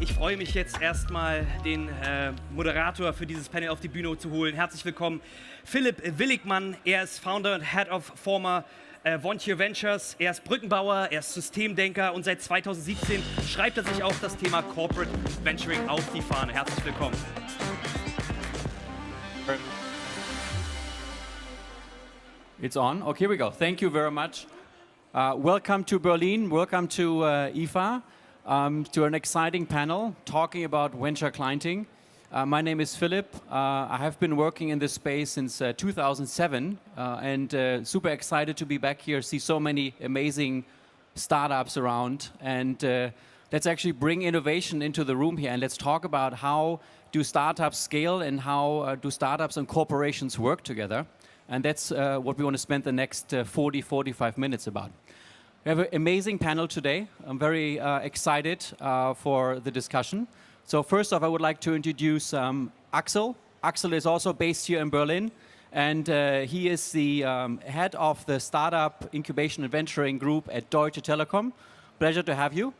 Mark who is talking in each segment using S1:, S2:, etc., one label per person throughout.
S1: Ich freue mich jetzt erstmal, den Moderator für dieses Panel auf die Bühne zu holen. Herzlich willkommen, Philipp Willigmann. Er ist Founder und Head of former Vontier Ventures. Er ist Brückenbauer, er ist Systemdenker und seit 2017 schreibt er sich auch das Thema Corporate Venturing auf die Fahne. Herzlich willkommen.
S2: It's on. Okay, here we go. Thank you very much. Welcome to Berlin. Welcome to IFA, to an exciting panel talking about venture clienting. My name is Philipp. I have been working in this space since 2007 and super excited to be back here, see so many amazing startups around. And let's actually bring innovation into the room here and let's talk about how do startups scale and how do startups and corporations work together. And that's what we want to spend the next 45 minutes about. We have an amazing panel today. I'm very excited for the discussion. So first off, I would like to introduce Axel. Axel is also based here in Berlin, and he is the head of the Startup Incubation and Venturing Group at Deutsche Telekom. Pleasure to have you.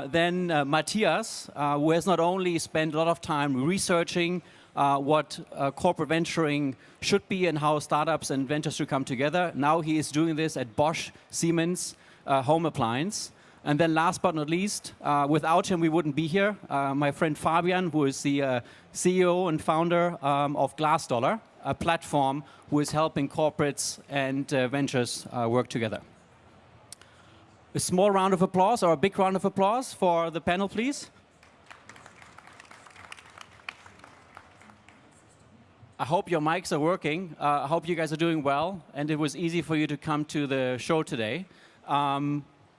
S2: Then Matthias, who has not only spent a lot of time researching what corporate venturing should be and how startups and ventures should come together. Now he is doing this at Bosch, Siemens, Home Appliance. And then last but not least, without him we wouldn't be here, my friend Fabian, who is the CEO and founder of GlassDollar, a platform who is helping corporates and ventures work together. A small round of applause or a big round of applause for the panel, please. I hope your mics are working. I hope you guys are doing well, and it was easy for you to come to the show today.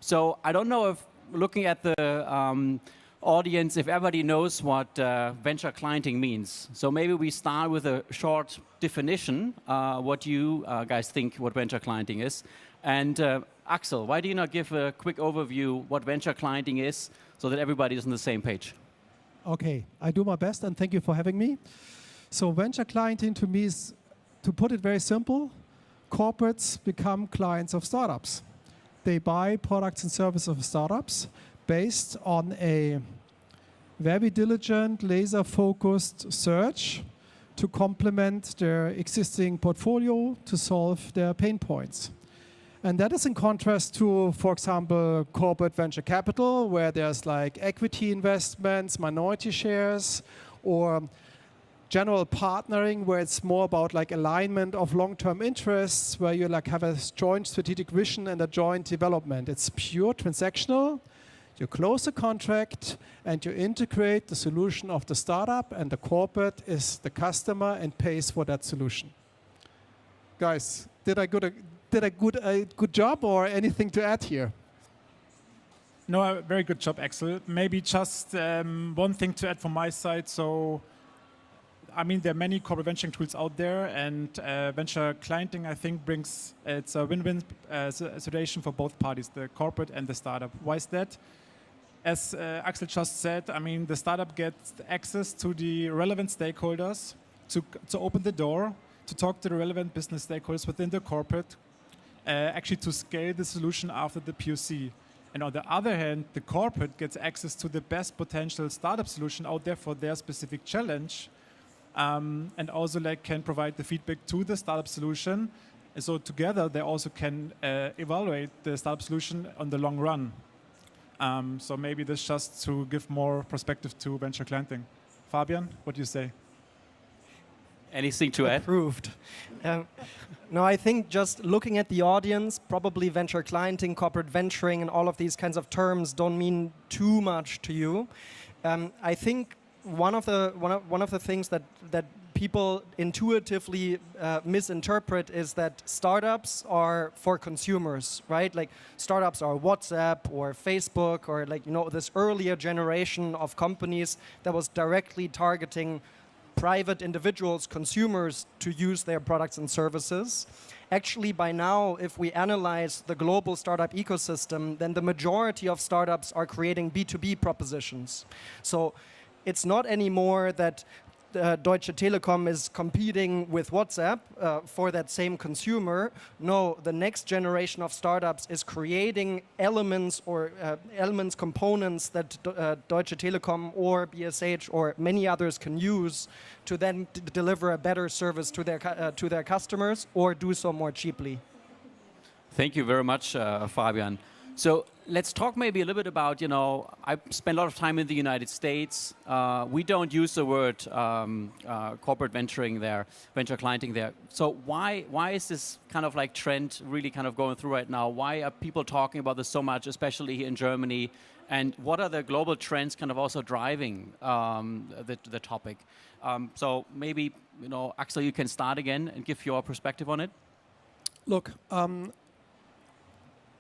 S2: So I don't know if, looking at the audience, if everybody knows what venture clienting means. So maybe we start with a short definition, what you guys think what venture clienting is. And Axel, why do you not give a quick overview what venture clienting is so that everybody is on the same page?
S3: Okay, I do my best, and thank you for having me. So venture clienting to me is, to put it very simple, corporates become clients of startups. They buy products and services of startups based on a very diligent, laser-focused search to complement their existing portfolio to solve their pain points. And that is in contrast to, for example, corporate venture capital, where there's like equity investments, minority shares, or general partnering, where it's more about like alignment of long-term interests, where you like have a joint strategic vision and a joint development. It's pure transactional. You close a contract and you integrate the solution of the startup, and the corporate is the customer and pays for that solution. Guys, did I a good job or anything to add here?
S4: No, a very good job, Axel. Maybe just one thing to add from my side. So, I mean, there are many corporate venturing tools out there, and venture clienting, I think, it's a win-win situation for both parties, the corporate and the startup. Why is that? As Axel just said, I mean, the startup gets access to the relevant stakeholders to open the door, to talk to the relevant business stakeholders within the corporate, actually to scale the solution after the POC. And on the other hand, the corporate gets access to the best potential startup solution out there for their specific challenge. And also like can provide the feedback to the startup solution. And so together they also can evaluate the startup solution on the long run. So maybe this just to give more perspective to venture clienting. Fabian, what do you say?
S2: Anything to add?
S5: Approved. No, I think just looking at the audience, probably venture clienting, corporate venturing, and all of these kinds of terms don't mean too much to you. I think one of the things that people intuitively misinterpret is that startups are for consumers, right? Like startups are WhatsApp or Facebook or like, you know, this earlier generation of companies that was directly targeting private individuals, consumers, to use their products and services. Actually, by now, if we analyze the global startup ecosystem, then the majority of startups are creating B2B propositions. So it's not anymore that Deutsche Telekom is competing with WhatsApp for that same consumer. No, the next generation of startups is creating elements or components that Deutsche Telekom or BSH or many others can use to then deliver a better service to their customers or do so more cheaply.
S2: Thank you very much, Fabian. So let's talk maybe a little bit about, I spent a lot of time in the United States. We don't use the word corporate venturing there, venture clienting there. So why is this kind of like trend really kind of going through right now? Why are people talking about this so much, especially here in Germany? And what are the global trends kind of also driving the topic? So maybe, Axel, you can start again and give your perspective on it.
S3: Look,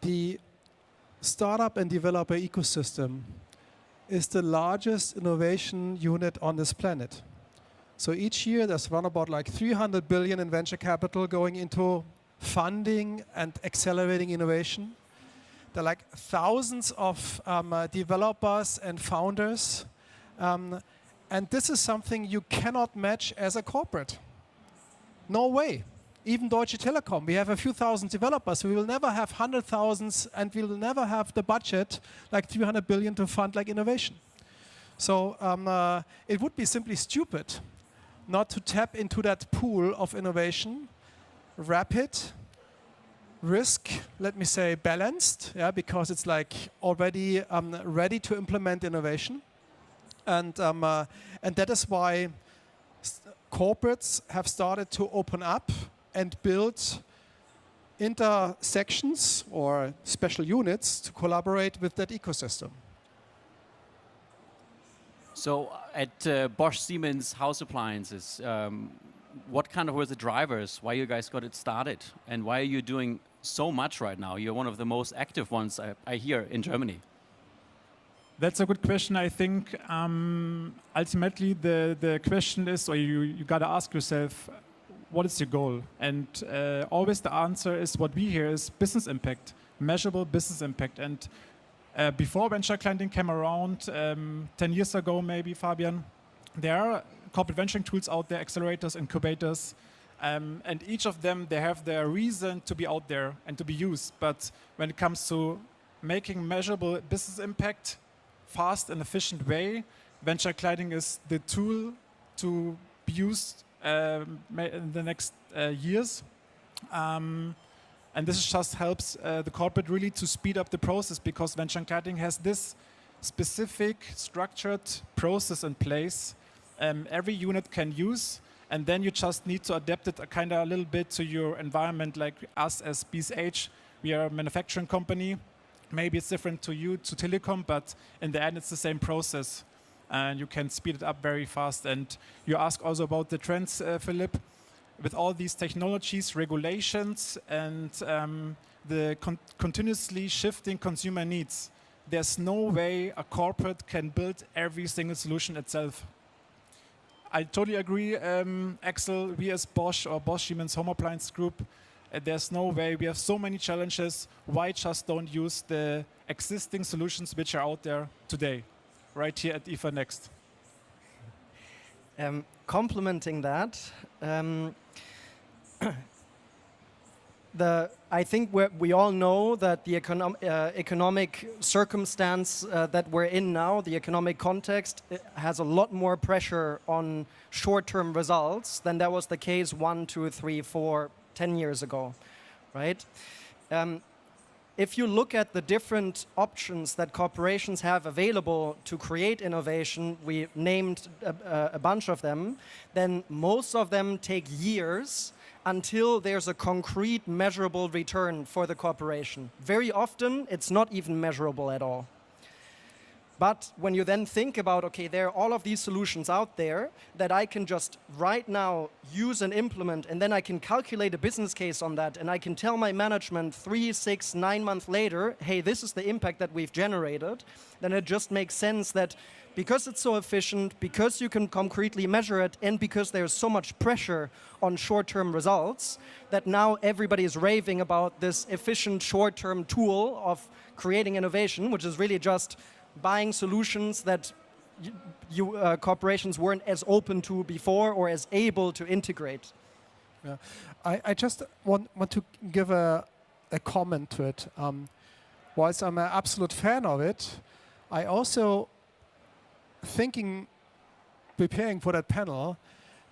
S3: the startup and developer ecosystem is the largest innovation unit on this planet. So each year there's around about like 300 billion in venture capital going into funding and accelerating innovation. There are like thousands of developers and founders. And this is something you cannot match as a corporate. No way. Even Deutsche Telekom, we have a few thousand developers. We will never have 100,000 and we will never have the budget like 300 billion to fund like innovation. So it would be simply stupid not to tap into that pool of innovation, rapid, risk, let me say balanced, yeah, because it's like already ready to implement innovation. And that is why corporates have started to open up and build intersections or special units to collaborate with that ecosystem.
S2: So at Bosch Siemens House Appliances, what kind of were the drivers? Why you guys got it started? And why are you doing so much right now? You're one of the most active ones I hear in Germany.
S4: That's a good question. I think ultimately the question is, or you got to ask yourself, what is your goal? And always the answer is what we hear is business impact, measurable business impact. And before venture clienting came around, 10 years ago maybe, Fabian, there are corporate venturing tools out there, accelerators, incubators, and each of them, they have their reason to be out there and to be used. But when it comes to making measurable business impact, fast and efficient way, venture clienting is the tool to be used in the next years. And this just helps the corporate really to speed up the process because venture clienting has this specific structured process in place every unit can use, and then you just need to adapt it kind of a little bit to your environment. Like us as BSH, we are a manufacturing company. Maybe it's different to you, to Telekom, but in the end it's the same process. And you can speed it up very fast. And you ask also about the trends, Philipp. With all these technologies, regulations, and the continuously shifting consumer needs, there's no way a corporate can build every single solution itself. I totally agree, Axel. We as Bosch or Bosch Siemens Home Appliance Group, there's no way. We have so many challenges. Why just don't use the existing solutions which are out there today? Right here at IFA Next.
S5: Complementing that, I think we all know that the economic circumstance that we're in now, the economic context, has a lot more pressure on short-term results than that was the case 1, 2, 3, 4, 10 years ago, right? If you look at the different options that corporations have available to create innovation, we named a bunch of them, then most of them take years until there's a concrete measurable return for the corporation. Very often, it's not even measurable at all. But when you then think about, okay, there are all of these solutions out there that I can just right now use and implement, and then I can calculate a business case on that, and I can tell my management 3, 6, 9 months later, hey, this is the impact that we've generated, then it just makes sense that because it's so efficient, because you can concretely measure it, and because there's so much pressure on short-term results, that now everybody is raving about this efficient short-term tool of creating innovation, which is really just buying solutions that corporations weren't as open to before or as able to integrate.
S3: Yeah. I just want to give a comment to it. Whilst I'm an absolute fan of it, I also preparing for that panel,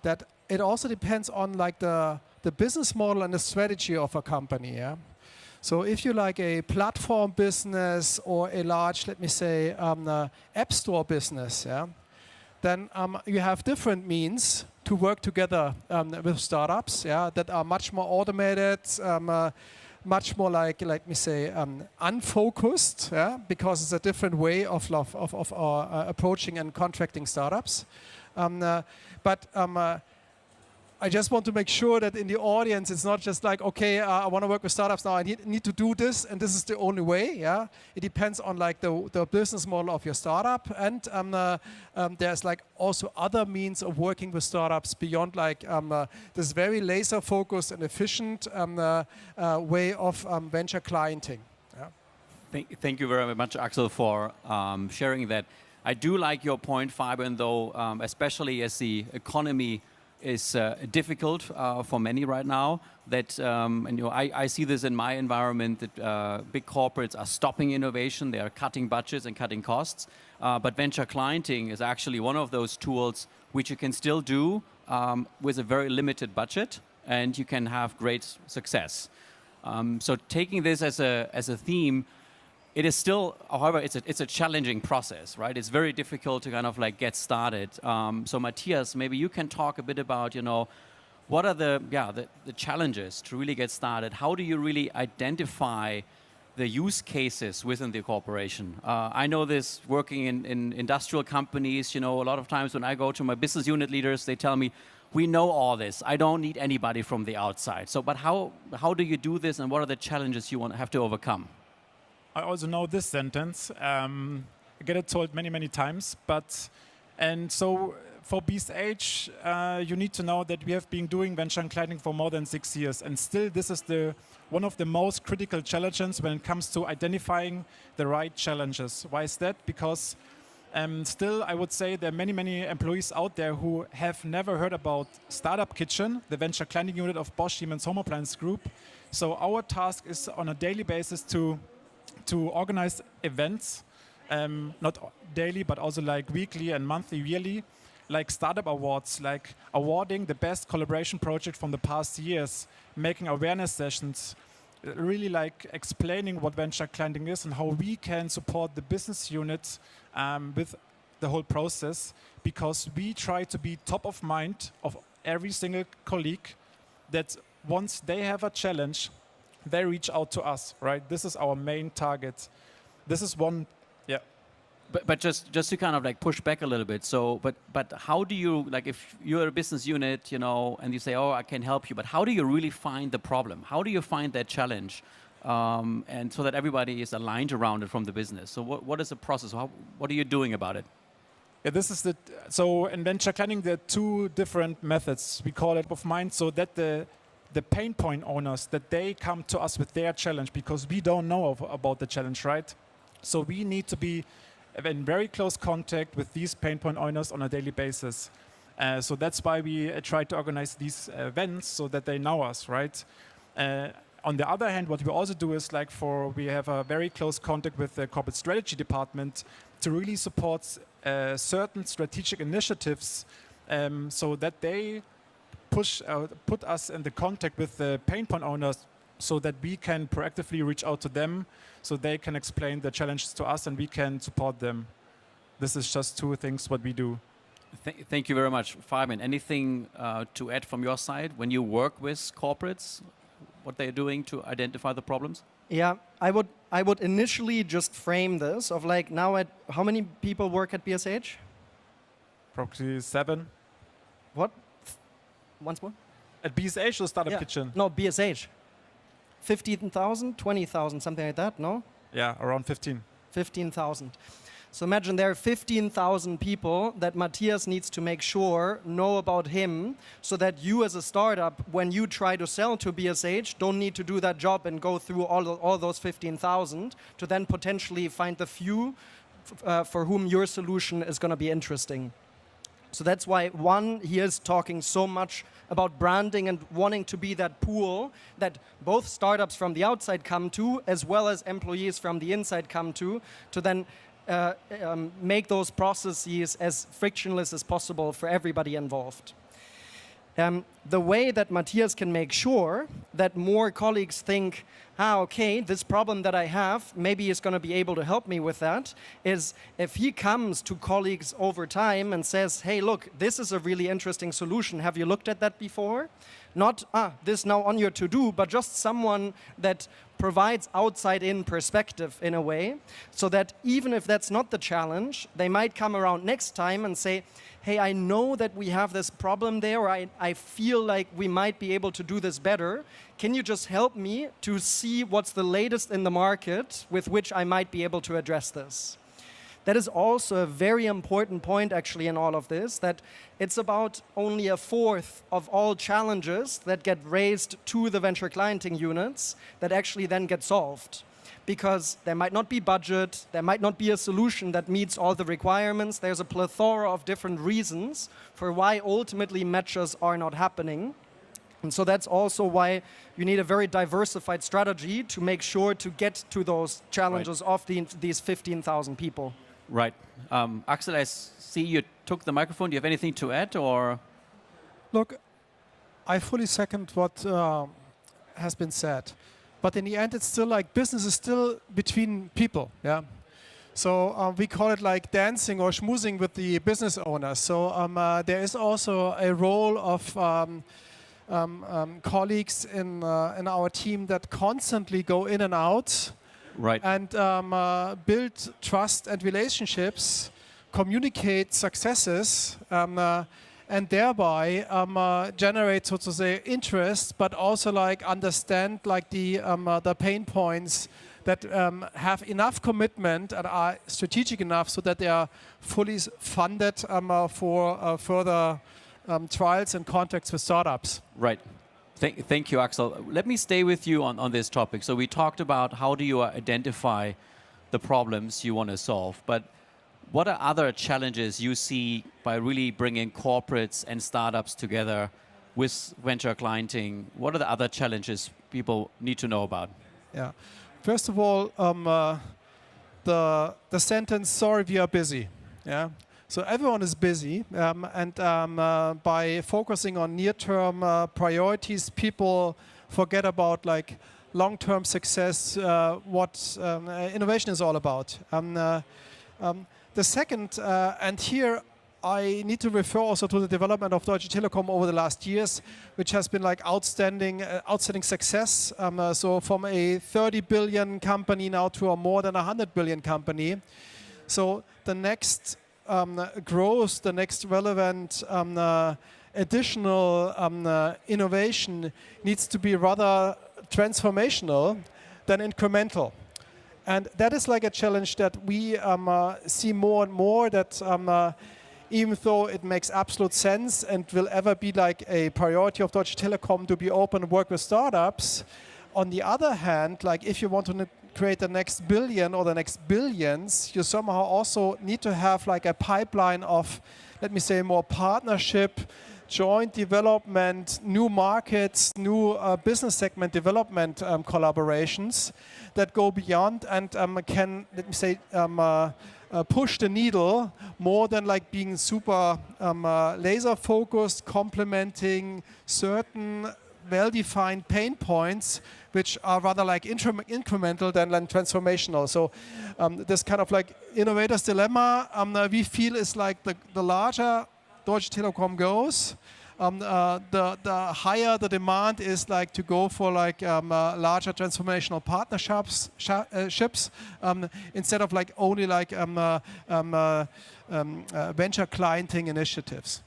S3: that it also depends on like the business model and the strategy of a company. Yeah. So if you like a platform business or a large, let me say, app store business, yeah, then you have different means to work together with startups, yeah, that are much more automated, much more like let me say, unfocused, yeah, because it's a different way of approaching and contracting startups. But I just want to make sure that in the audience it's not just like, okay, I want to work with startups now, I need to do this and this is the only way. Yeah, it depends on like the business model of your startup, and there's like also other means of working with startups beyond like this very laser focused and efficient way of venture clienting. Yeah.
S2: Thank you very much, Axel, for sharing that. I do like your point, Fabian, though, especially as the economy is difficult for many right now. That and I see this in my environment, that big corporates are stopping innovation, they are cutting budgets and cutting costs. But venture clienting is actually one of those tools which you can still do with a very limited budget, and you can have great success. So taking this as a theme, it is still, however, it's a challenging process, right? It's very difficult to kind of like get started. So Matthias, maybe you can talk a bit about, what are the challenges to really get started? How do you really identify the use cases within the corporation? I know this working in industrial companies, a lot of times when I go to my business unit leaders, they tell me, we know all this. I don't need anybody from the outside. So, but how do you do this, and what are the challenges you have to overcome?
S4: I also know this sentence. I get it told many, many times. And so for BSH, you need to know that we have been doing venture clienting for more than 6 years. And still, this is one of the most critical challenges when it comes to identifying the right challenges. Why is that? Because still, I would say there are many, many employees out there who have never heard about Startup Kitchen, the venture clienting unit of Bosch Siemens Home Appliance Group. So our task is on a daily basis to organize events, not daily, but also like weekly and monthly, yearly, like startup awards, like awarding the best collaboration project from the past years, making awareness sessions, really like explaining what venture clienting is and how we can support the business units with the whole process, because we try to be top of mind of every single colleague, that once they have a challenge, they reach out to us, right? This is our main target. This is one, yeah.
S2: But just to kind of like push back a little bit. So, but how do you, like, if you're a business unit, and you say, oh, I can help you, but how do you really find the problem? How do you find that challenge, and so that everybody is aligned around it from the business? So, what is the process? What are you doing about it?
S4: Yeah, this is so in venture clienting, there are two different methods. We call it of mind, so that the pain point owners, that they come to us with their challenge, because we don't know about the challenge, right? So we need to be in very close contact with these pain point owners on a daily basis. So that's why we try to organize these events so that they know us, right? On the other hand, what we also do is we have a very close contact with the corporate strategy department to really support certain strategic initiatives, so that they put us in the contact with the pain point owners, so that we can proactively reach out to them, so they can explain the challenges to us and we can support them. This is just two things what we do.
S2: Thank you very much. Fabian, anything to add from your side when you work with corporates, what they're doing to identify the problems?
S5: Yeah, I would initially just frame this of like, now how many people work at BSH?
S4: Probably 7.
S5: What? Once more?
S4: At BSH or Startup Kitchen?
S5: No, BSH. 15,000, 20,000, something like that, no?
S4: Yeah, around 15.
S5: 15,000. So imagine there are 15,000 people that Matthias needs to make sure know about him, so that you as a startup, when you try to sell to BSH, don't need to do that job and go through all those 15,000 to then potentially find the few for whom your solution is going to be interesting. So that's why he is talking so much about branding and wanting to be that pool that both startups from the outside come to, as well as employees from the inside come to then make those processes as frictionless as possible for everybody involved. The way that Matthias can make sure that more colleagues think, okay, this problem that I have, maybe he's going to be able to help me with that, is if he comes to colleagues over time and says, hey, look, this is a really interesting solution. Have you looked at that before? Not, this now on your to-do, but just someone that provides outside-in perspective in a way, so that even if that's not the challenge, they might come around next time and say, hey, I know that we have this problem there, or I feel like we might be able to do this better. Can you just help me to see what's the latest in the market with which I might be able to address this? That is also a very important point actually in all of this, that it's about only a fourth of all challenges that get raised to the venture clienting units that actually then get solved. Because there might not be budget, there might not be a solution that meets all the requirements. There's a plethora of different reasons for why ultimately matches are not happening. And so that's also why you need a very diversified strategy to make sure to get to those challenges of these 15,000 people.
S2: Right. Axel, I see you took the microphone. Do you have anything to add, or?
S3: Look, I fully second what has been said. But in the end, it's still like business is still between people. Yeah. So we call it like dancing or schmoozing with the business owners. So there is also a role of colleagues in our team that constantly go in and out.
S2: Right.
S3: And build trust and relationships, communicate successes, and thereby generate, so to say, interest, but also like understand like the pain points that have enough commitment and are strategic enough so that they are fully funded for further trials and contacts with startups.
S2: Right. Thank you, Axel. Let me stay with you on this topic. So we talked about how do you identify the problems you want to solve, but what are other challenges you see by really bringing corporates and startups together with venture clienting? What are the other challenges people need to know about?
S3: Yeah. First of all, the sentence, sorry, we are busy. Yeah. So everyone is busy, and by focusing on near-term priorities, people forget about like long-term success, what innovation is all about. The second, and here I need to refer also to the development of Deutsche Telekom over the last years, which has been like outstanding success. So from a 30 billion company now to a more than 100 billion company. So the next growth, the next relevant additional innovation needs to be rather transformational than incremental. And that is like a challenge that we see more and more, that even though it makes absolute sense and will ever be like a priority of Deutsche Telekom to be open and work with startups, on the other hand, like if you want to create the next billion or the next billions, you somehow also need to have like a pipeline of, let me say, more partnership, joint development, new markets, new business segment development collaborations that go beyond and can, let me say, push the needle more than like being super laser focused, complementing certain well-defined pain points, which are rather like incremental than transformational. So this kind of like innovator's dilemma, we feel is like the larger Deutsche Telekom goes, the higher the demand is like to go for like larger transformational partnerships, instead of like only like venture clienting initiatives.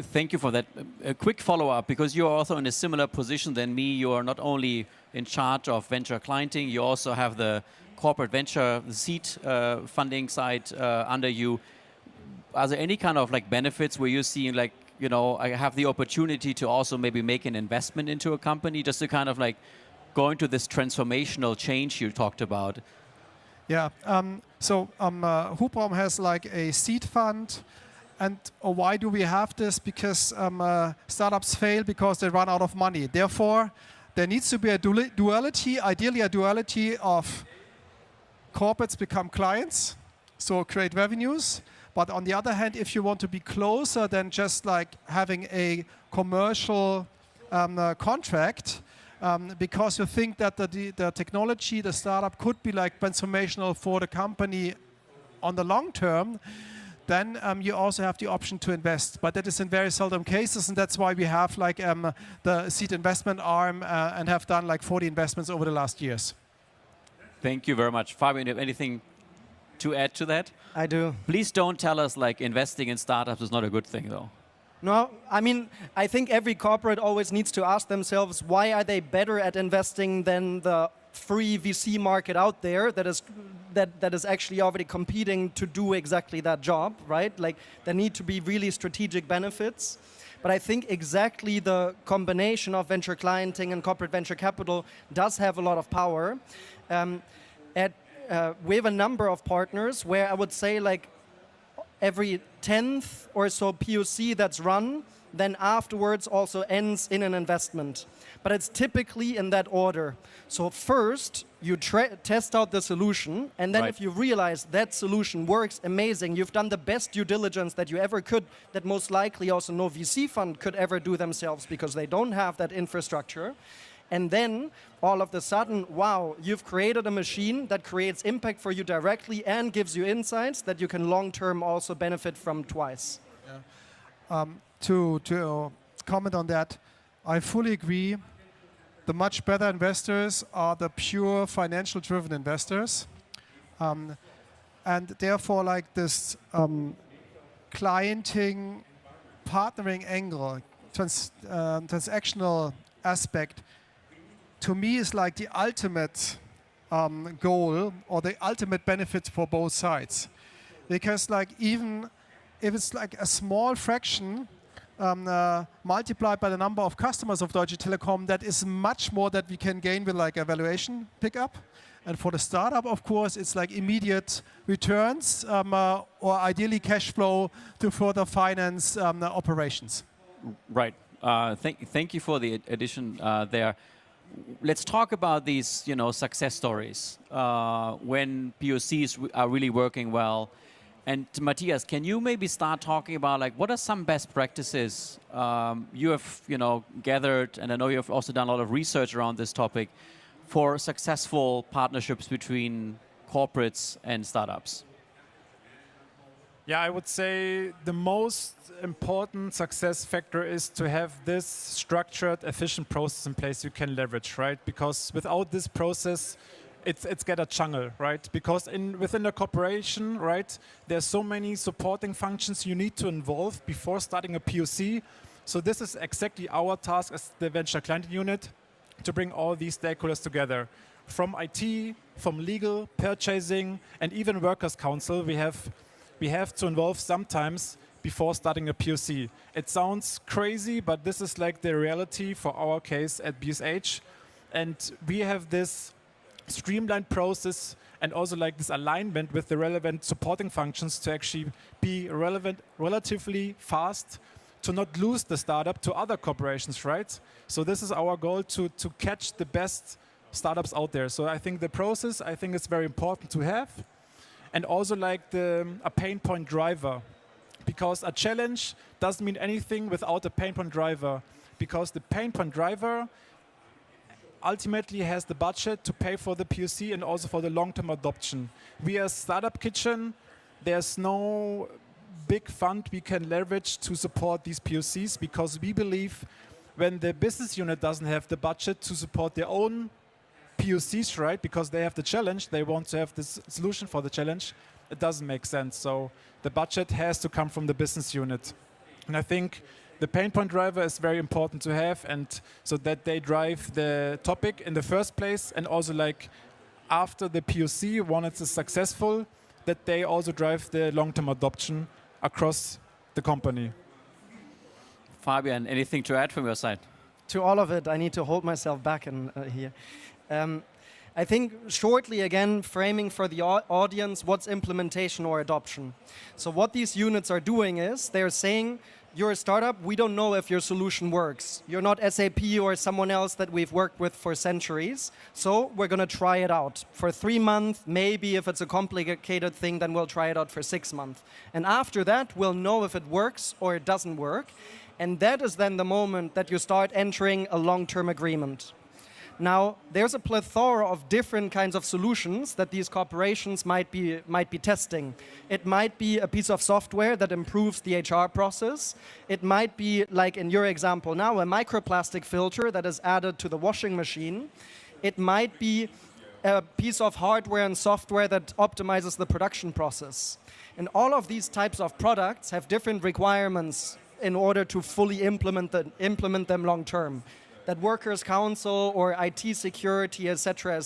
S2: Thank you for that. A quick follow-up, because you're also in a similar position than me. You are not only in charge of venture clienting, you also have the corporate venture seed funding side under you. Are there any kind of like benefits where you're seeing like, you know, I have the opportunity to also maybe make an investment into a company just to kind of like go into this transformational change you talked about?
S3: Yeah. Hubraum has like a seed fund. And why do we have this? Because startups fail because they run out of money. Therefore, there needs to be a duality, ideally a duality of corporates become clients, so create revenues. But on the other hand, if you want to be closer than just like having a commercial contract, because you think that the technology, the startup could be like transformational for the company on the long term, then you also have the option to invest. But that is in very seldom cases, and that's why we have like the seed investment arm and have done like 40 investments over the last years.
S2: Thank you very much. Fabian, do you have anything to add to that?
S5: I do.
S2: Please don't tell us like investing in startups is not a good thing, though.
S5: No, I mean, I think every corporate always needs to ask themselves, why are they better at investing than the free VC market out there that is actually already competing to do exactly that job, right? Like, there need to be really strategic benefits. But I think exactly the combination of venture clienting and corporate venture capital does have a lot of power. We have a number of partners where I would say like every 10th or so POC that's run, then afterwards also ends in an investment. But it's typically in that order. So first, you test out the solution, and then if you realize that solution works amazing, you've done the best due diligence that you ever could, that most likely also no VC fund could ever do themselves because they don't have that infrastructure. And then, all of a sudden, wow, you've created a machine that creates impact for you directly and gives you insights that you can long-term also benefit from twice.
S3: Yeah. To comment on that, I fully agree. The much better investors are the pure financial-driven investors. And therefore, like this clienting, partnering angle, transactional aspect, to me is like the ultimate goal or the ultimate benefit for both sides. Because like even if it's like a small fraction multiplied by the number of customers of Deutsche Telekom, that is much more that we can gain with like a valuation pickup. And for the startup, of course, it's like immediate returns or ideally cash flow to further finance operations.
S2: Right. Thank you for the addition there. Let's talk about these, success stories when POCs are really working well. And Matthias, can you maybe start talking about like what are some best practices you have, gathered, and I know you have also done a lot of research around this topic for successful partnerships between corporates and startups?
S4: Yeah, I would say the most important success factor is to have this structured, efficient process in place you can leverage, right? Because without this process, it's get a jungle, right? Because within the corporation, right, there's so many supporting functions you need to involve before starting a POC. So this is exactly our task as the venture client unit, to bring all these stakeholders together. From IT, from legal, purchasing, and even workers' council, we have to involve sometimes before starting a POC. It sounds crazy, but this is like the reality for our case at BSH. And we have this streamlined process and also like this alignment with the relevant supporting functions to actually be relatively fast, to not lose the startup to other corporations, right? So this is our goal, to catch the best startups out there. So I think the process, is very important to have. And also like a pain point driver, because a challenge doesn't mean anything without a pain point driver, because the pain point driver ultimately has the budget to pay for the POC and also for the long-term adoption. We as Startup Kitchen, there's no big fund we can leverage to support these POCs, because we believe when the business unit doesn't have the budget to support their own POCs, right, because they have the challenge, they want to have this solution for the challenge, it doesn't make sense. So the budget has to come from the business unit. And I think the pain point driver is very important to have, and so that they drive the topic in the first place, and also like after the POC, when it's successful, that they also drive the long-term adoption across the company.
S2: Fabian, anything to add from your side?
S5: To all of it, I need to hold myself back in here. I think shortly again, framing for the audience, what's implementation or adoption? So what these units are doing is they're saying, you're a startup, we don't know if your solution works. You're not SAP or someone else that we've worked with for centuries. So we're going to try it out for 3 months. Maybe if it's a complicated thing, then we'll try it out for 6 months. And after that, we'll know if it works or it doesn't work. And that is then the moment that you start entering a long-term agreement. Now, there's a plethora of different kinds of solutions that these corporations might be testing. It might be a piece of software that improves the HR process. It might be, like in your example now, a microplastic filter that is added to the washing machine. It might be a piece of hardware and software that optimizes the production process. And all of these types of products have different requirements in order to fully implement them long term. That workers' council or IT security, etc.,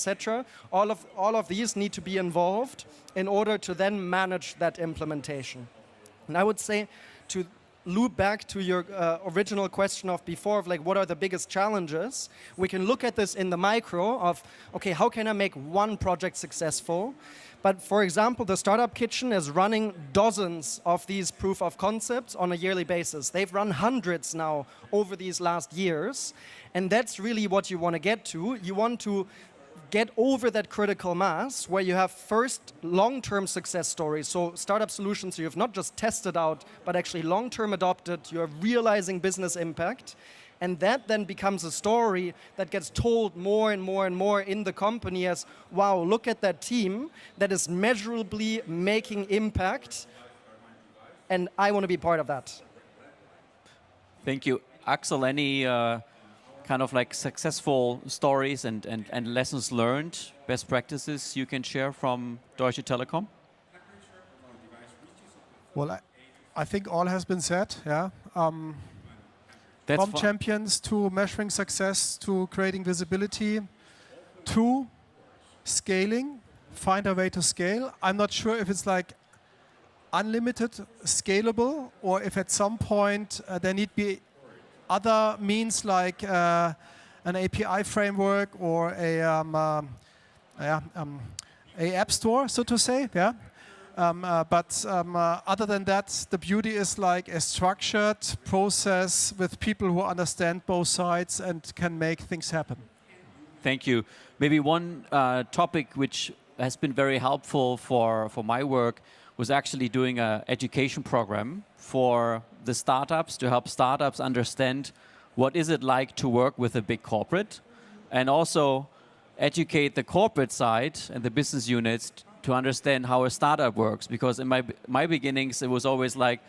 S5: all of these need to be involved in order to then manage that implementation. And I would say, to loop back to your original question of before, of like what are the biggest challenges, we can look at this in the micro of, okay, how can I make one project successful? But for example, the Startup Kitchen is running dozens of these proof of concepts on a yearly basis. They've run hundreds now over these last years. And that's really what you want to get to. You want to get over that critical mass where you have first long-term success stories. So startup solutions you have not just tested out, but actually long-term adopted. You're realizing business impact. And that then becomes a story that gets told more and more and more in the company as, wow, look at that team that is measurably making impact. And I want to be part of that.
S2: Thank you. Axel, any kind of like successful stories and lessons learned, best practices you can share from Deutsche Telekom?
S3: Well, I think all has been said, yeah. From champions to measuring success to creating visibility to scaling, find a way to scale. I'm not sure if it's like unlimited scalable or if at some point there need be other means like an API framework or a app store, so to say, yeah. But other than that, the beauty is like a structured process with people who understand both sides and can make things happen.
S2: Thank you. Maybe one topic which has been very helpful for my work was actually doing an education program for the startups to help startups understand what is it like to work with a big corporate and also educate the corporate side and the business units to understand how a startup works, because in my beginnings it was always like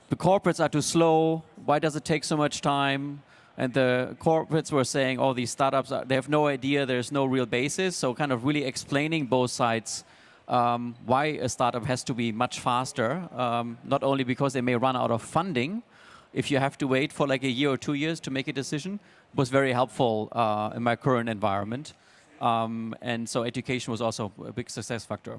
S2: the corporates are too slow, why does it take so much time? And the corporates were saying, oh, these startups, they have no idea, there's no real basis. So kind of really explaining both sides why a startup has to be much faster, not only because they may run out of funding, if you have to wait for like a year or 2 years to make a decision, was very helpful in my current environment. And so education was also a big success factor.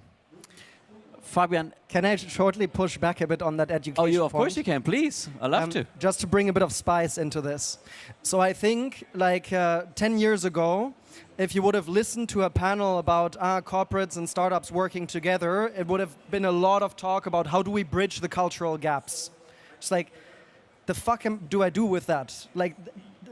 S2: Fabian.
S5: Can I shortly push back a bit on that education
S2: Oh, of
S5: point?
S2: course you can, please. I'd love to.
S5: Just to bring a bit of spice into this. So I think like 10 years ago, if you would have listened to a panel about corporates and startups working together, it would have been a lot of talk about how do we bridge the cultural gaps. It's like, the fuck do I do with that? Like,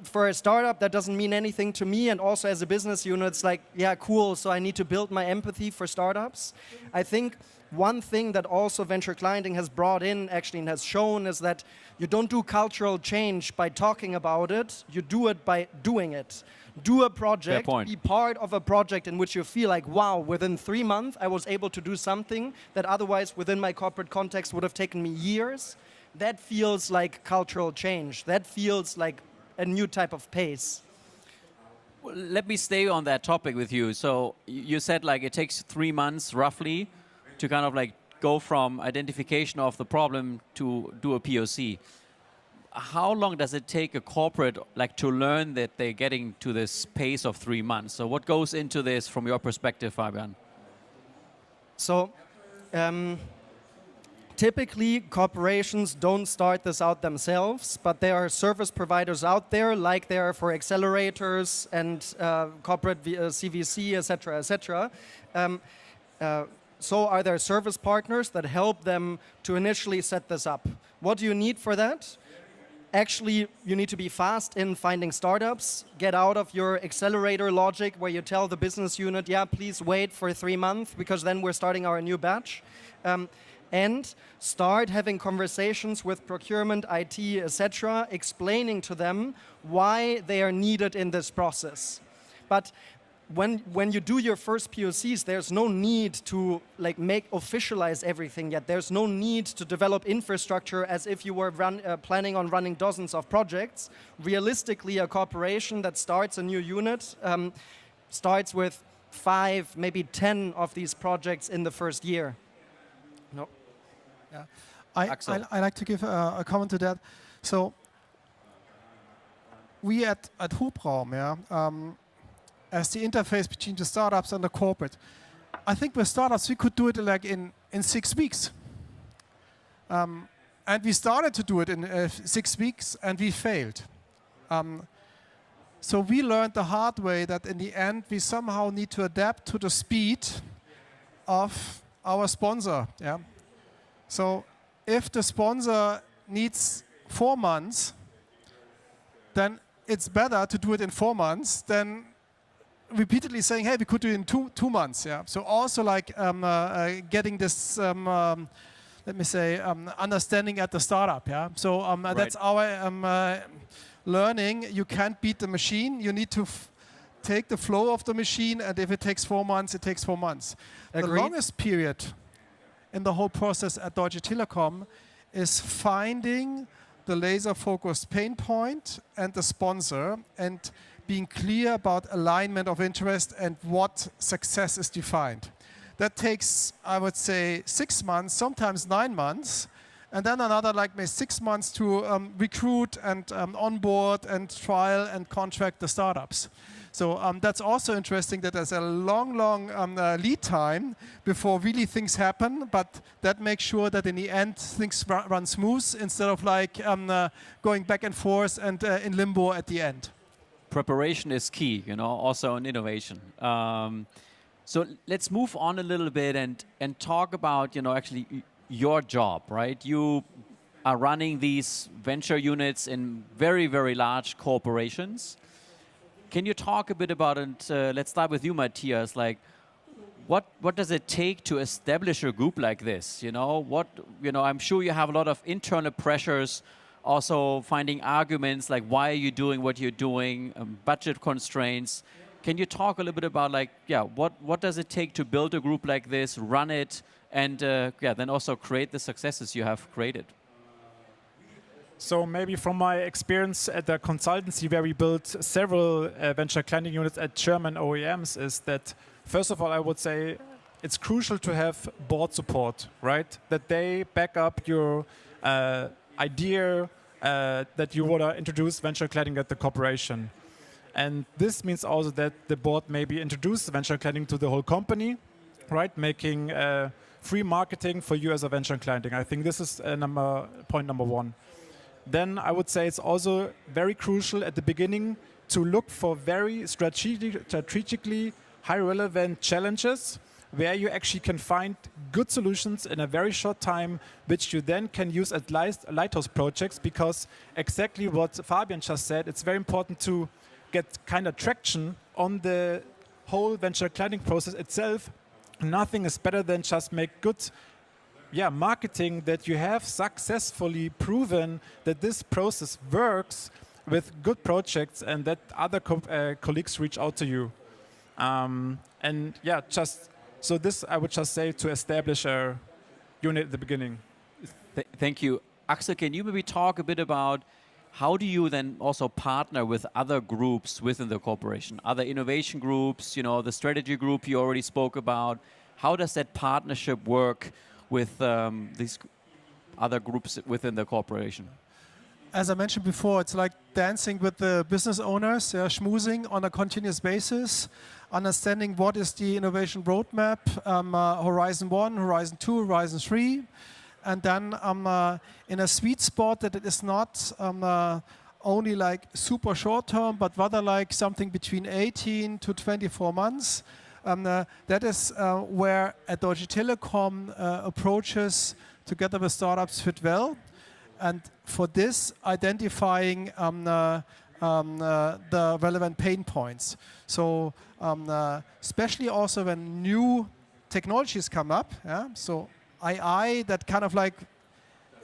S5: for a startup, that doesn't mean anything to me. And also as a business unit, it's like, yeah, cool. So I need to build my empathy for startups. I think one thing that also venture clienting has brought in actually and has shown is that you don't do cultural change by talking about it. You do it by doing it. Do a project, be part of a project in which you feel like, wow, within 3 months, I was able to do something that otherwise within my corporate context would have taken me years. That feels like cultural change. That feels like a new type of pace.
S2: Well, let me stay on that topic with you. So you said like it takes 3 months roughly to kind of like go from identification of the problem to do a POC. How long does it take a corporate like to learn that they're getting to this pace of 3 months? So what goes into this from your perspective, Fabian?
S5: So typically, corporations don't start this out themselves, but there are service providers out there, like there are for accelerators and corporate CVC, etc., etc. So are there service partners that help them to initially set this up? What do you need for that? Actually, you need to be fast in finding startups, get out of your accelerator logic where you tell the business unit, yeah, please wait for 3 months because then we're starting our new batch. And start having conversations with procurement, IT, etc., explaining to them why they are needed in this process. But when you do your first POCs, there's no need to officialize everything yet. There's no need to develop infrastructure as if you were planning on running dozens of projects. Realistically, a corporation that starts a new unit starts with 5, maybe 10 of these projects in the first year. No.
S3: Yeah.
S2: Axel.
S3: I like to give a comment to that. So we at Hubraum, as the interface between the startups and the corporate, I think with startups we could do it like in 6 weeks. And we started to do it in 6 weeks and we failed. So we learned the hard way that in the end we somehow need to adapt to the speed of our sponsor. Yeah. So if the sponsor needs 4 months, then it's better to do it in 4 months than repeatedly saying, hey, we could do it in two months. Yeah. So also like getting this, let me say, understanding at the startup. Yeah. So
S2: Right.
S3: that's our learning. You can't beat the machine. You need to take the flow of the machine, and if it takes 4 months, it takes 4 months. The
S5: Agreed.
S3: longest period in the whole process at Deutsche Telekom is finding the laser-focused pain point and the sponsor and being clear about alignment of interest and what success is defined. That takes, I would say, 6 months, sometimes 9 months, and then another like maybe 6 months to recruit and onboard and trial and contract the startups. So that's also interesting that there's a long lead time before really things happen, but that makes sure that in the end things run smooth instead of like going back and forth and in limbo at the end.
S2: Preparation is key, also in innovation. So let's move on a little bit and talk about, actually your job, right? You are running these venture units in very, very large corporations. Can you talk a bit about it? Let's start with you, Matthias. Like, what does it take to establish a group like this? I'm sure you have a lot of internal pressures, also finding arguments like why are you doing what you're doing, budget constraints. Can you talk a little bit about what does it take to build a group like this, run it, and then also create the successes you have created?
S4: So maybe from my experience at the consultancy where we built several venture clienting units at German OEMs is that, first of all, I would say it's crucial to have board support, right? That they back up your idea that you want to introduce venture clienting at the corporation. And this means also that the board maybe introduce venture clienting to the whole company, right? Making free marketing for you as a venture clienting. I think this is point number 1. Then I would say it's also very crucial at the beginning to look for very strategically high relevant challenges where you actually can find good solutions in a very short time, which you then can use at lighthouse projects, because exactly what Fabian just said, it's very important to get kind of traction on the whole venture clienting process itself. Nothing is better than just make good marketing that you have successfully proven that this process works with good projects and that other colleagues reach out to you. So this I would just say to establish a unit at the beginning.
S2: Thank you. Axel, can you maybe talk a bit about how do you then also partner with other groups within the corporation, other innovation groups, the strategy group you already spoke about. How does that partnership work with these other groups within the corporation?
S3: As I mentioned before, it's like dancing with the business owners, schmoozing on a continuous basis, understanding what is the innovation roadmap, Horizon 1, Horizon 2, Horizon 3, and then in a sweet spot that it is not only like super short term, but rather like something between 18 to 24 months. That is where at Deutsche Telekom approaches together with startups fit well. And for this, identifying the relevant pain points. So especially also when new technologies come up, yeah? So AI, that kind of like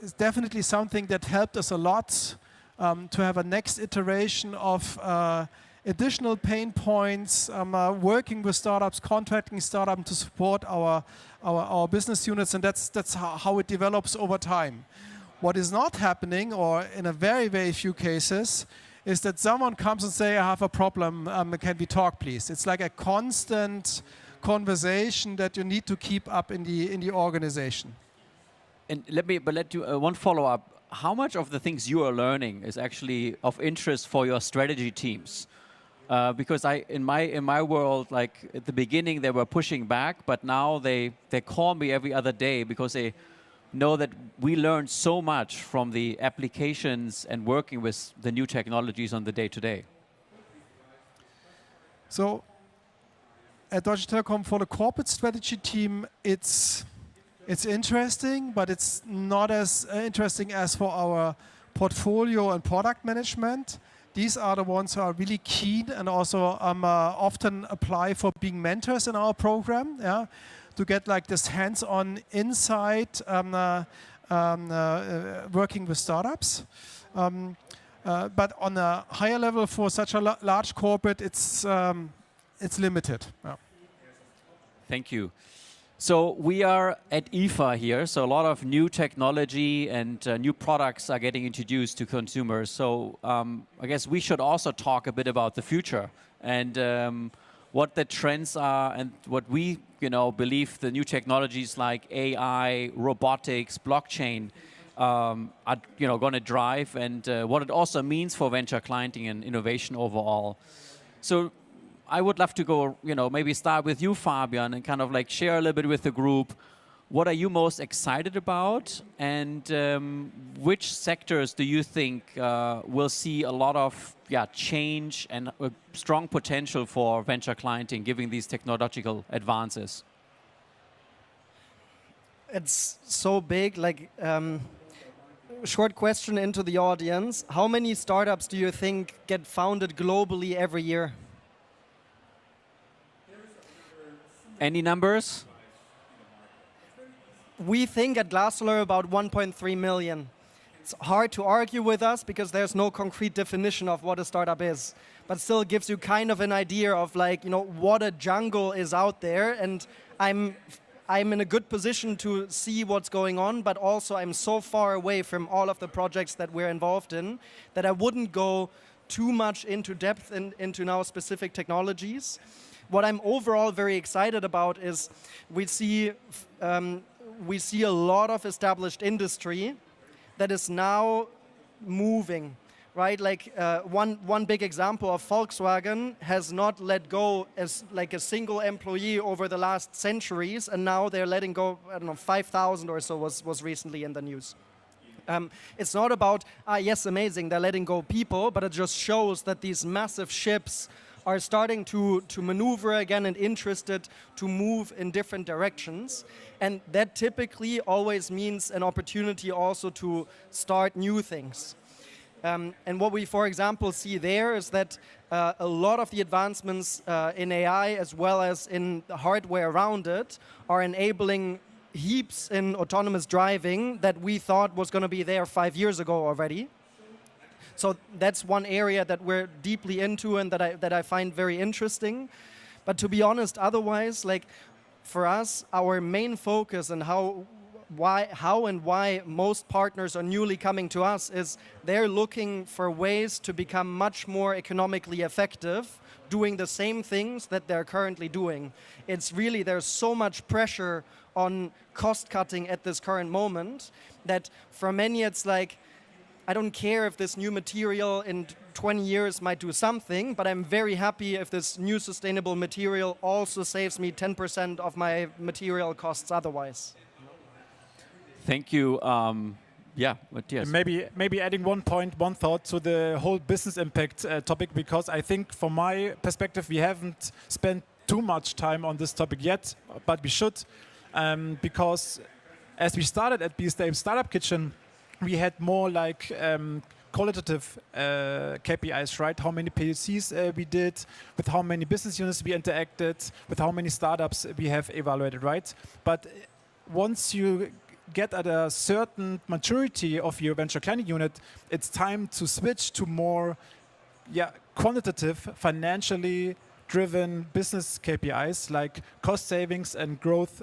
S3: is definitely something that helped us a lot to have a next iteration of additional pain points, working with startups, contracting startups to support our business units, and that's how it develops over time. What is not happening, or in a very, very few cases, is that someone comes and say, I have a problem, can we talk please? It's like a constant conversation that you need to keep up in the organization.
S2: And let you one follow-up. How much of the things you are learning is actually of interest for your strategy teams? Because in my world, like at the beginning, they were pushing back, but now they call me every other day because they know that we learn so much from the applications and working with the new technologies on the day-to-day.
S3: So at Deutsche Telekom, for the corporate strategy team, it's interesting, but it's not as interesting as for our portfolio and product management. These are the ones who are really keen and also often apply for being mentors in our program, yeah, to get like this hands-on insight working with startups. But on a higher level for such a large corporate, it's limited. Yeah.
S2: Thank you. So we are at IFA here, so a lot of new technology and new products are getting introduced to consumers. So I guess we should also talk a bit about the future and what the trends are and what we believe the new technologies like AI, robotics, blockchain are going to drive, and what it also means for venture clienting and innovation overall. So I would love to go, maybe start with you, Fabian, and kind of like share a little bit with the group. What are you most excited about, and which sectors do you think will see a lot of change and a strong potential for venture clienting, given these technological advances?
S5: It's so big. Like, short question into the audience: how many startups do you think get founded globally every year?
S2: Any numbers?
S5: We think at GlassDollar about 1.3 million. It's hard to argue with us because there's no concrete definition of what a startup is, but still gives you kind of an idea of like, what a jungle is out there. And I'm in a good position to see what's going on, but also I'm so far away from all of the projects that we're involved in that I wouldn't go too much into depth into now specific technologies. What I'm overall very excited about is we see a lot of established industry that is now moving, right? Like one big example of Volkswagen has not let go as like a single employee over the last centuries, and now they're letting go, 5,000 or so was recently in the news. It's not about, yes, amazing, they're letting go people, but it just shows that these massive ships are starting to maneuver again and interested to move in different directions. And that typically always means an opportunity also to start new things. And what we, for example, see there is that a lot of the advancements in AI as well as in the hardware around it are enabling heaps in autonomous driving that we thought was going to be there 5 years ago already. So that's one area that we're deeply into and that I find very interesting. But to be honest, otherwise, like for us, our main focus and how and why most partners are newly coming to us is they're looking for ways to become much more economically effective, doing the same things that they're currently doing. It's really, there's so much pressure on cost cutting at this current moment that for many it's like, I don't care if this new material in 20 years might do something, but I'm very happy if this new sustainable material also saves me 10% of my material costs otherwise.
S2: Thank you. Yeah, Matthias.
S4: Maybe adding one thought to the whole business impact topic, because I think from my perspective we haven't spent too much time on this topic yet, but we should, because as we started at BSH Startup Kitchen, we had more like qualitative KPIs, right? How many POCs we did, with how many business units we interacted, with how many startups we have evaluated, right? But once you get at a certain maturity of your venture client unit, it's time to switch to more quantitative, financially driven business KPIs like cost savings and growth,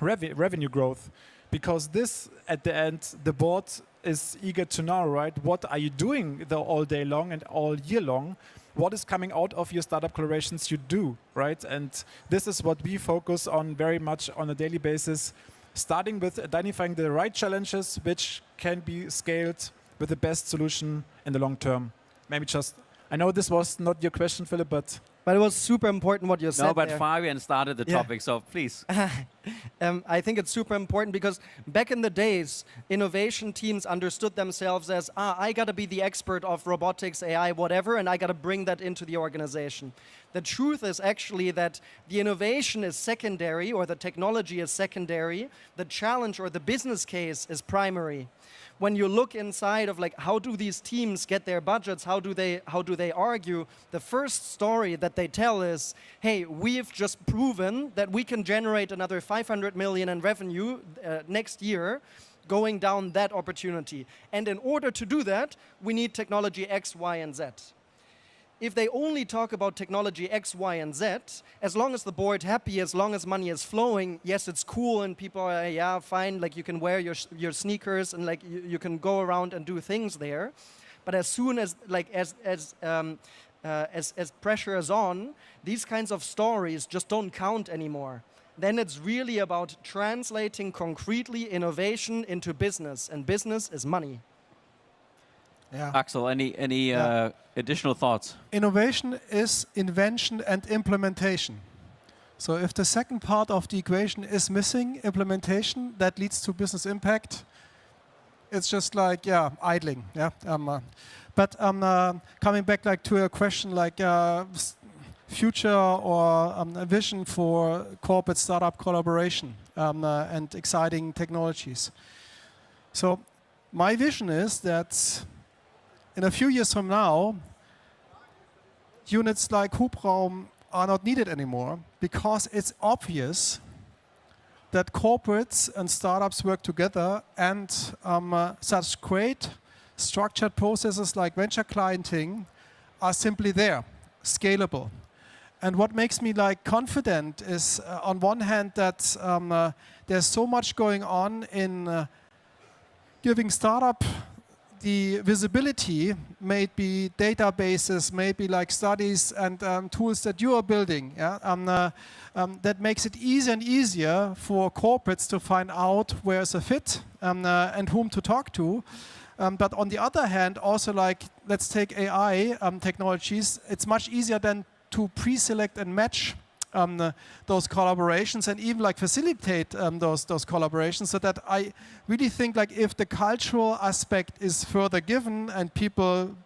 S4: revenue growth. Because this, at the end, the board is eager to know, right? What are you doing all day long and all year long? What is coming out of your startup collaborations you do, right? And this is what we focus on very much on a daily basis, starting with identifying the right challenges which can be scaled with the best solution in the long term. Maybe just, I know this was not your question, Philipp, but
S5: it was super important what you said.
S2: No, but
S5: there.
S2: Fabian started the topic, so please.
S5: I think it's super important because back in the days, innovation teams understood themselves as, I got to be the expert of robotics, AI, whatever, and I got to bring that into the organization. The truth is actually that the innovation is secondary, or the technology is secondary. The challenge or the business case is primary. When you look inside of like how do these teams get their budgets, how do they argue, the first story that they tell is, hey, we've just proven that we can generate another 500 million in revenue next year going down that opportunity. And in order to do that, we need technology X, Y, and Z. If they only talk about technology X, Y, and Z, as long as the board happy, as long as money is flowing, yes, it's cool and people are, yeah, fine, like you can wear your sneakers and like you can go around and do things there. But as soon as like as pressure is on, these kinds of stories just don't count anymore. Then it's really about translating concretely innovation into business, and business is money.
S3: Yeah.
S2: Axel, any additional thoughts?
S3: Innovation is invention and implementation. So if the second part of the equation is missing, implementation, that leads to business impact. It's just like, idling. Yeah. But coming back like to a question like future or a vision for corporate startup collaboration and exciting technologies. So my vision is that in a few years from now, units like Hubraum are not needed anymore because it's obvious that corporates and startups work together, and such great structured processes like venture clienting are simply there, scalable. And what makes me like confident is on one hand that there's so much going on in giving startup the visibility, maybe databases, maybe like studies and tools that you are building, that makes it easier and easier for corporates to find out where's a fit and whom to talk to. But on the other hand, also like, let's take AI technologies, it's much easier than to pre-select and match those collaborations and even like facilitate those collaborations, so that I really think like if the cultural aspect is further given and people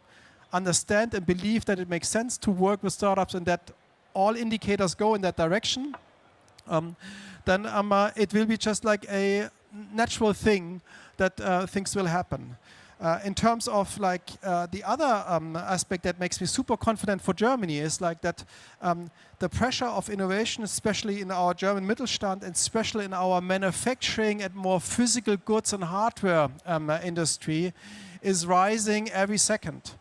S3: understand and believe that it makes sense to work with startups and that all indicators go in that direction, then it will be just like a natural thing that things will happen. In terms of like the other aspect that makes me super confident for Germany is like that the pressure of innovation, especially in our German Mittelstand and especially in our manufacturing and more physical goods and hardware industry, is rising every second.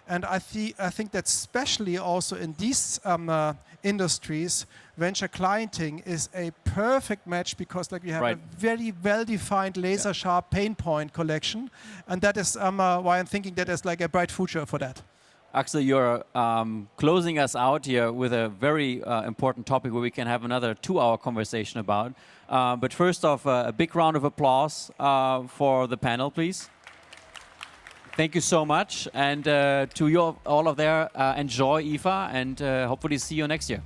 S3: And I think that especially also in these industries, venture clienting is a perfect match because like we have a very well-defined laser-sharp pain point collection, and that is why I'm thinking that there's like a bright future for that.
S2: Axel, you're closing us out here with a very important topic where we can have another 2-hour conversation about. But first off, a big round of applause for the panel, please. Thank you so much, and to you all of there, enjoy IFA, and hopefully see you next year.